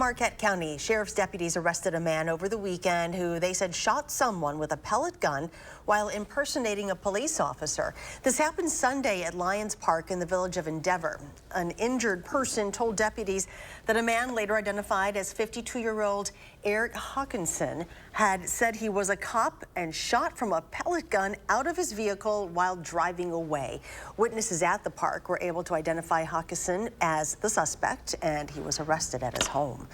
Marquette County Sheriff's deputies arrested a man over the weekend who they said shot someone with a pellet gun while impersonating a police officer. This happened Sunday at Lyons Park in the village of Endeavor. An injured person told deputies that a man later identified as 52-year-old Eric Hawkinson had said he was a cop and shot from a pellet gun out of his vehicle while driving away. Witnesses at the park were able to identify Hawkinson as the suspect, and he was arrested at his home.